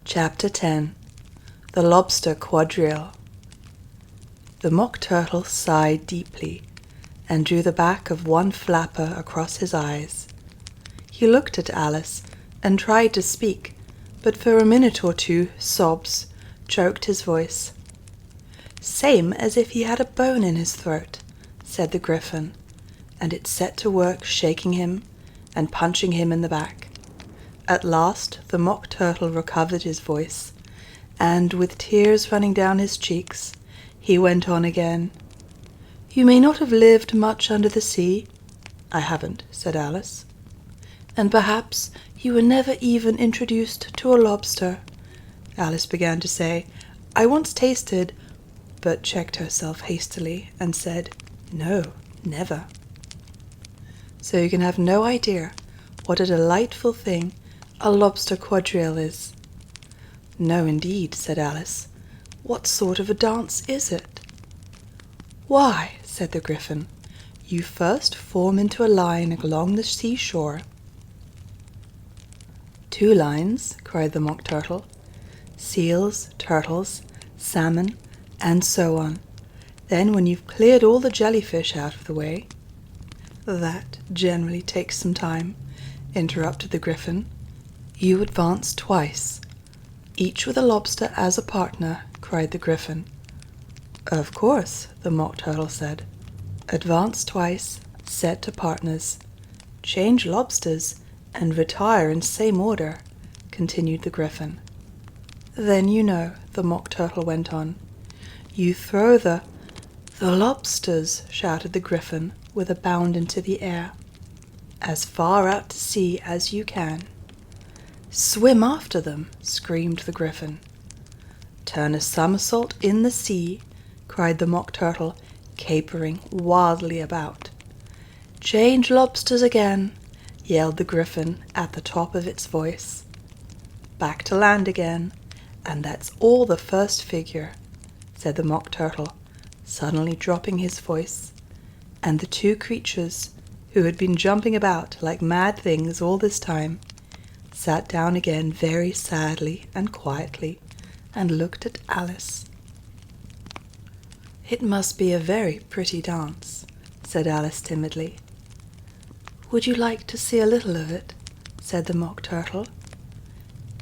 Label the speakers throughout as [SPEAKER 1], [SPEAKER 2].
[SPEAKER 1] Chapter 10. The Lobster Quadrille. The Mock Turtle sighed deeply and drew the back of one flapper across his eyes. He looked at Alice and tried to speak, but for a minute or two sobs choked his voice. "Same as if he had a bone in his throat," said the Gryphon, and it set to work shaking him and punching him in the back. At last the Mock Turtle recovered his voice, and with tears running down his cheeks, he went on again. "You may not have lived much under the sea." "I haven't," said Alice. "And perhaps you were never even introduced to a lobster." Alice began to say, "I once tasted," but checked herself hastily and said, "No, never." So you can have no idea what a delightful thing a lobster quadrille is. "No, indeed," said Alice. "What sort of a dance is it?" "Why," said the Gryphon, "you first form into a line along the seashore." "Two lines," cried the Mock Turtle. "Seals, turtles, salmon, and so on. Then when you've cleared all the jellyfish out of the way—" "That generally takes some time," interrupted the Gryphon. "You advance twice." "Each with a lobster as a partner," cried the Gryphon. "Of course," the Mock Turtle said. "Advance twice, set to partners. Change lobsters and retire in same order," continued the Gryphon. "Then you know," the Mock Turtle went on. "You throw the—" "The lobsters," shouted the Gryphon with a bound into the air, "as far out to sea as you can." "Swim after them," screamed the Gryphon. "Turn a somersault in the sea," cried the Mock Turtle, capering wildly about. "Change lobsters again," yelled the Gryphon at the top of its voice. "Back to land again, and that's all the first figure," said the Mock Turtle, suddenly dropping his voice, and the two creatures, who had been jumping about like mad things all this time, sat down again very sadly and quietly and looked at Alice. "It must be a very pretty dance," said Alice timidly. "Would you like to see a little of it?" said the Mock Turtle.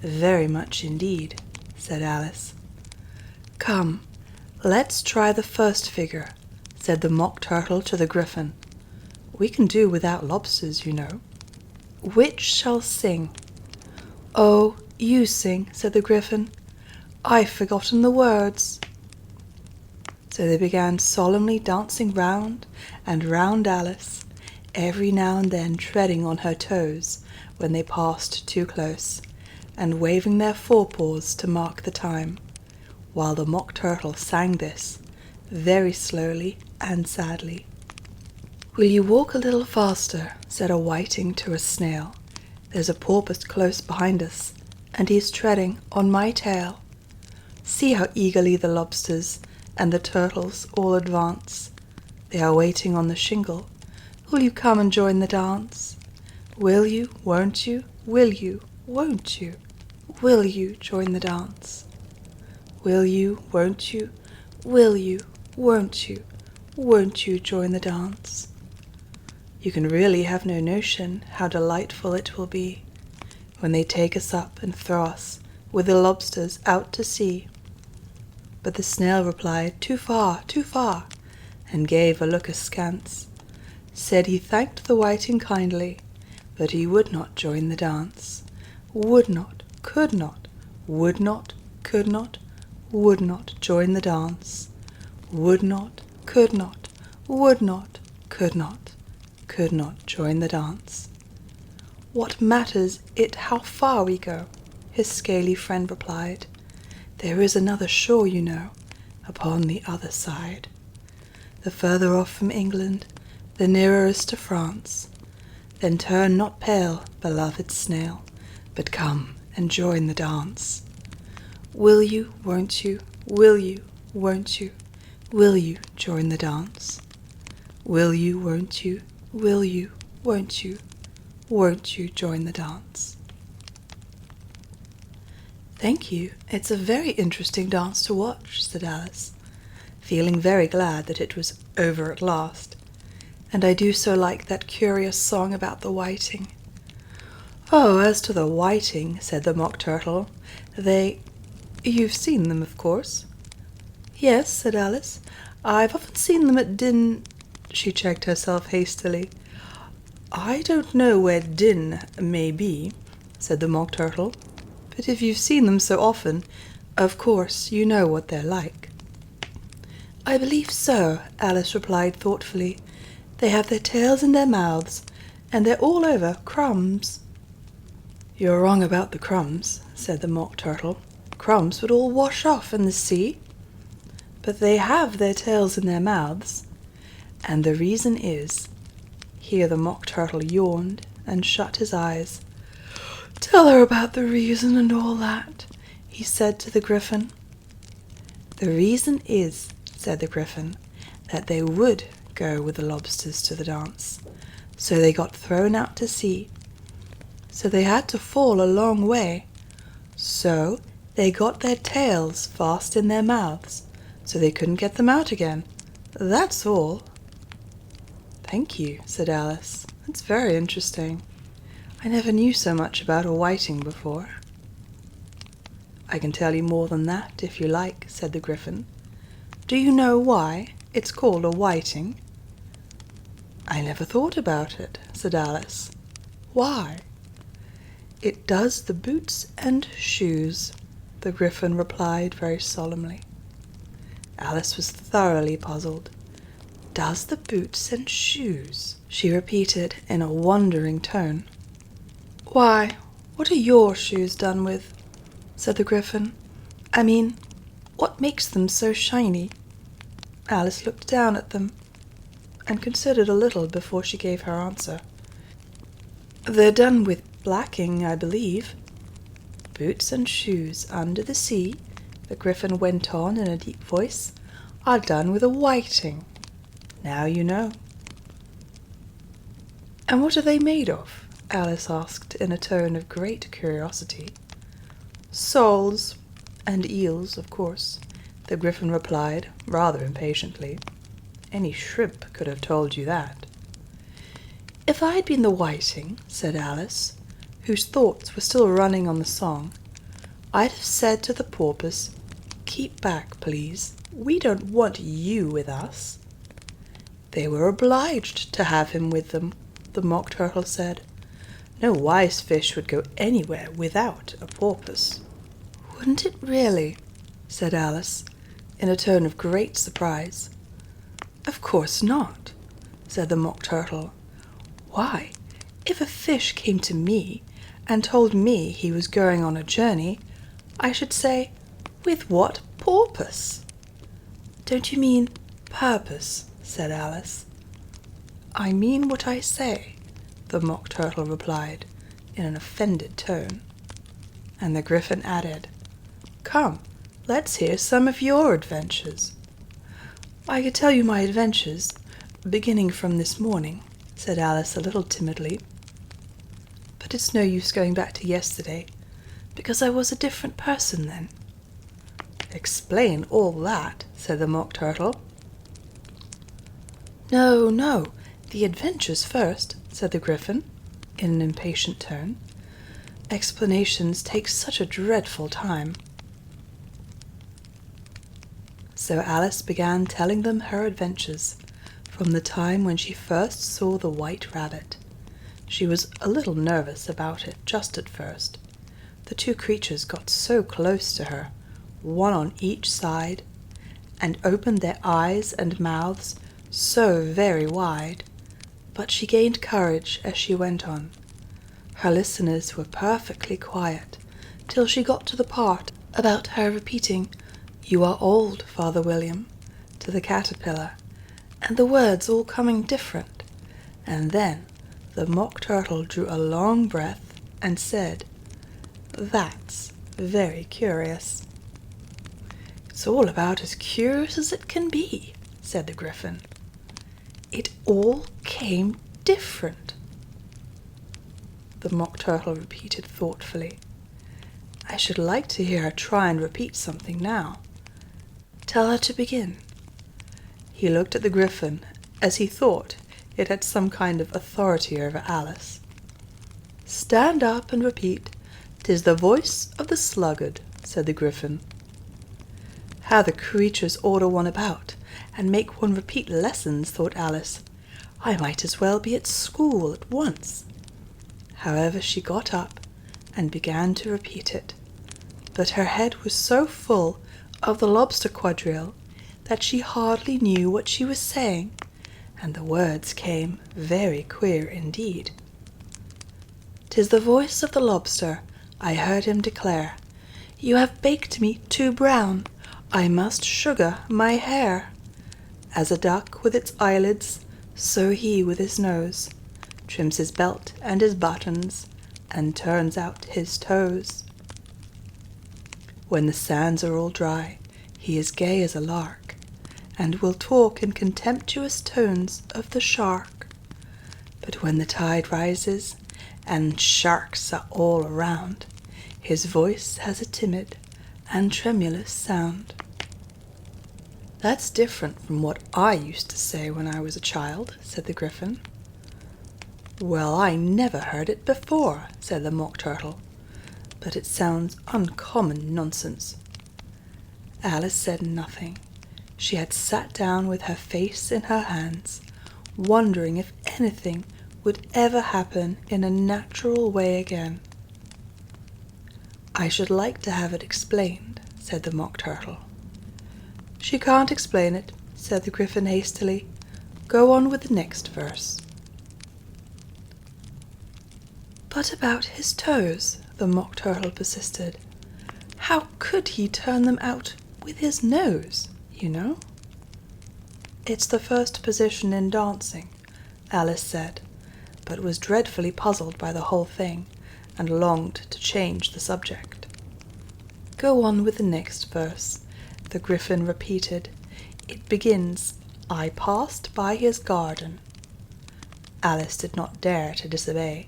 [SPEAKER 1] "Very much indeed," said Alice. "Come, let's try the first figure," said the Mock Turtle to the Gryphon. "We can do without lobsters, you know. Which shall sing?" "Oh, you sing," said the Gryphon. "I've forgotten the words." So they began solemnly dancing round and round Alice, every now and then treading on her toes when they passed too close, and waving their forepaws to mark the time, while the Mock Turtle sang this, very slowly and sadly. "Will you walk a little faster?" said a whiting to a snail. "There's a porpoise close behind us, and he's treading on my tail. See how eagerly the lobsters and the turtles all advance. They are waiting on the shingle. Will you come and join the dance? Will you, won't you, will you, won't you, will you join the dance? Will you, won't you, will you, won't you join the dance?" You can really have no notion how delightful it will be when they take us up and throw us with the lobsters out to sea. But the snail replied, "Too far, too far," and gave a look askance. Said he thanked the whiting kindly, but he would not join the dance. Would not, could not, would not, could not, would not join the dance. Would not, could not, would not, could not join the dance. "What matters it how far we go?" his scaly friend replied. "There is another shore, you know, upon the other side. The further off from England, the nearer is to France. Then turn not pale, beloved snail, but come and join the dance. Will you, won't you, will you, won't you, will you join the dance? Will you, won't you, will you, won't you, won't you join the dance?" "Thank you. It's a very interesting dance to watch," said Alice, feeling very glad that it was over at last. "And I do so like that curious song about the whiting." "Oh, as to the whiting," said the Mock Turtle, you've seen them, of course?" "Yes," said Alice. "I've often seen them at She checked herself hastily. "I don't know where Din may be," said the Mock Turtle, "but if you've seen them so often, of course you know what they're like." "I believe so," Alice replied thoughtfully. "They have their tails in their mouths, and they're all over crumbs." "You're wrong about the crumbs," said the Mock Turtle. "Crumbs would all wash off in the sea. But they have their tails in their mouths, and the reason is—" Here the Mock Turtle yawned and shut his eyes. "Tell her about the reason and all that," he said to the Griffin. "The reason is," said the Griffin, "that they would go with the lobsters to the dance, so they got thrown out to sea. So they had to fall a long way. So they got their tails fast in their mouths, so they couldn't get them out again. That's all." "Thank you," said Alice. "That's very interesting. I never knew so much about a whiting before." "I can tell you more than that, if you like," said the Griffin. "Do you know why it's called a whiting?" "I never thought about it," said Alice. "Why?" "It does the boots and shoes," the Griffin replied very solemnly. Alice was thoroughly puzzled. "Does the boots and shoes?" she repeated in a wondering tone. "Why, what are your shoes done with?" said the Griffin. "I mean, what makes them so shiny?" Alice looked down at them and considered a little before she gave her answer. "They're done with blacking, I believe." "Boots and shoes under the sea," the Griffin went on in a deep voice, "are done with a whiting. Now you know." "And what are they made of?" Alice asked in a tone of great curiosity. "Soles and eels, of course," the Griffin replied, rather impatiently. "Any shrimp could have told you that." "If I had been the whiting," said Alice, whose thoughts were still running on the song, "I'd have said to the porpoise, 'Keep back, please. We don't want you with us.'" "They were obliged to have him with them," the Mock Turtle said. "No wise fish would go anywhere without a porpoise." "Wouldn't it really?" said Alice, in a tone of great surprise. "Of course not," said the Mock Turtle. "Why, if a fish came to me and told me he was going on a journey, I should say, 'With what porpoise?'" "Don't you mean purpose?" said Alice. "I mean what I say," the Mock Turtle replied, in an offended tone. And the Griffin added, "Come, let's hear some of your adventures." "I could tell you my adventures, beginning from this morning," said Alice a little timidly. "But it's no use going back to yesterday, because I was a different person then." "Explain all that," said the Mock Turtle. "No, no, the adventures first," said the Griffin, in an impatient tone. "Explanations take such a dreadful time." So Alice began telling them her adventures, from the time when she first saw the white rabbit. She was a little nervous about it just at first. The two creatures got so close to her, one on each side, and opened their eyes and mouths so very wide, but she gained courage as she went on. Her listeners were perfectly quiet till she got to the part about her repeating, "You are old, Father William," to the caterpillar, and the words all coming different, and then the Mock Turtle drew a long breath and said, "That's very curious." "It's all about as curious as it can be," said the Griffin. "It all came different," the Mock Turtle repeated thoughtfully. I should like to hear her try and repeat something now. Tell her to begin." He looked at the Griffin, as he thought it had some kind of authority over Alice. "Stand up and repeat, ''Tis the voice of the sluggard,'" said the Griffin. How the creatures order one about, and make one repeat lessons, thought Alice. I might as well be at school at once. However, she got up and began to repeat it, but her head was so full of the Lobster Quadrille that she hardly knew what she was saying, and the words came very queer indeed. "'Tis the voice of the Lobster," I heard him declare. "You have baked me too brown, I must sugar my hair." As a duck with its eyelids, so he with his nose trims his belt and his buttons, and turns out his toes. When the sands are all dry, he is gay as a lark, and will talk in contemptuous tones of the shark. But when the tide rises, and sharks are all around, his voice has a timid and tremulous sound. "That's different from what I used to say when I was a child," said the Griffin. "Well, I never heard it before," said the Mock Turtle, "but it sounds uncommon nonsense." Alice said nothing. She had sat down with her face in her hands, wondering if anything would ever happen in a natural way again. "I should like to have it explained," said the Mock Turtle. "She can't explain it," said the Griffin hastily. "Go on with the next verse." "But about his toes," the Mock Turtle persisted. "How could he turn them out with his nose, you know?" "It's the first position in dancing," Alice said, but was dreadfully puzzled by the whole thing, and longed to change the subject. "Go on with the next verse," the Griffin repeated. "It begins, 'I passed by his garden.'" Alice did not dare to disobey,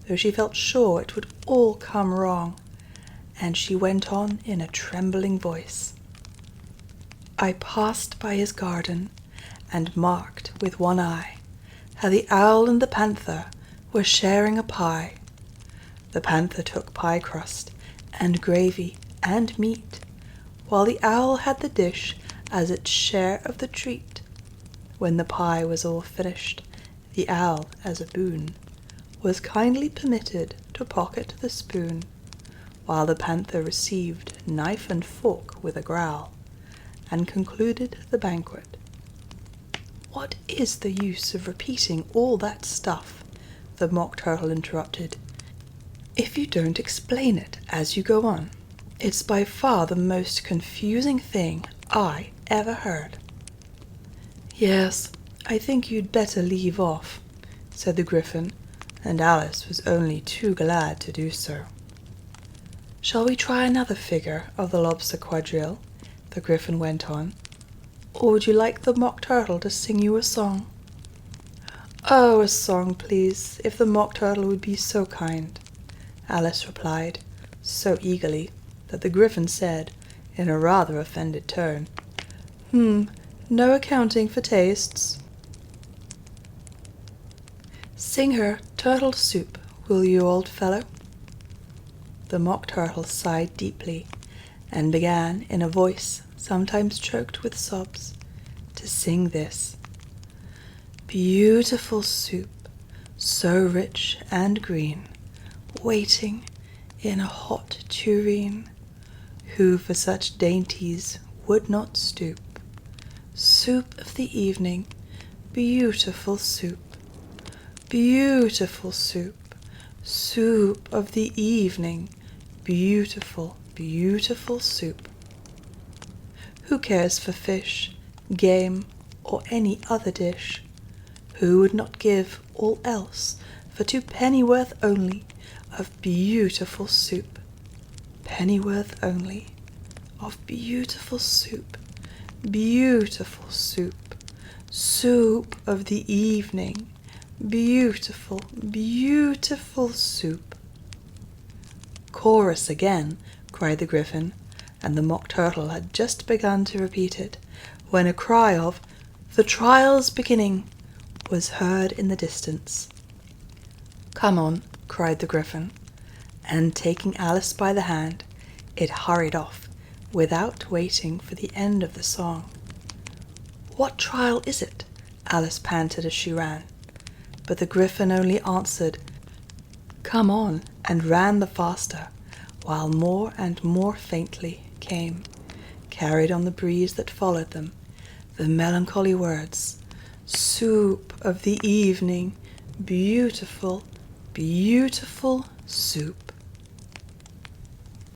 [SPEAKER 1] though she felt sure it would all come wrong, and she went on in a trembling voice. "I passed by his garden, and marked with one eye how the owl and the panther were sharing a pie. The panther took pie crust and gravy and meat, while the owl had the dish as its share of the treat. When the pie was all finished, the owl, as a boon, was kindly permitted to pocket the spoon, while the panther received knife and fork with a growl, and concluded the banquet. "What is the use of repeating all that stuff," the Mock Turtle interrupted, "if you don't explain it as you go on? It's by far the most confusing thing I ever heard." "Yes, I think you'd better leave off," said the Griffin, and Alice was only too glad to do so. "Shall we try another figure of the Lobster Quadrille?" the Griffin went on. "Or would you like the Mock Turtle to sing you a song?" "Oh, a song, please, if the Mock Turtle would be so kind," Alice replied, so eagerly that the Griffin said, in a rather offended tone, "No accounting for tastes." "Sing her Turtle Soup, will you, old fellow?" The Mock Turtle sighed deeply, and began, in a voice sometimes choked with sobs, to sing this: "Beautiful soup, so rich and green, waiting in a hot tureen. Who for such dainties would not stoop? Soup of the evening, beautiful soup, beautiful soup, soup of the evening, beautiful, beautiful soup." Who cares for fish, game, or any other dish? Who would not give all else for 2 pennyworth only of beautiful soup? Pennyworth only of beautiful soup, beautiful soup, soup of the evening, beautiful, beautiful soup. Chorus again, cried the Gryphon, and the Mock Turtle had just begun to repeat it, when a cry of "The trial's beginning" was heard in the distance. "Come on," cried the Gryphon, and taking Alice by the hand, it hurried off, without waiting for the end of the song. "What trial is it?" Alice panted as she ran, but the Gryphon only answered, "Come on," and ran the faster, while more and more faintly came, carried on the breeze that followed them, the melancholy words, "Soup of the evening, beautiful, beautiful soup."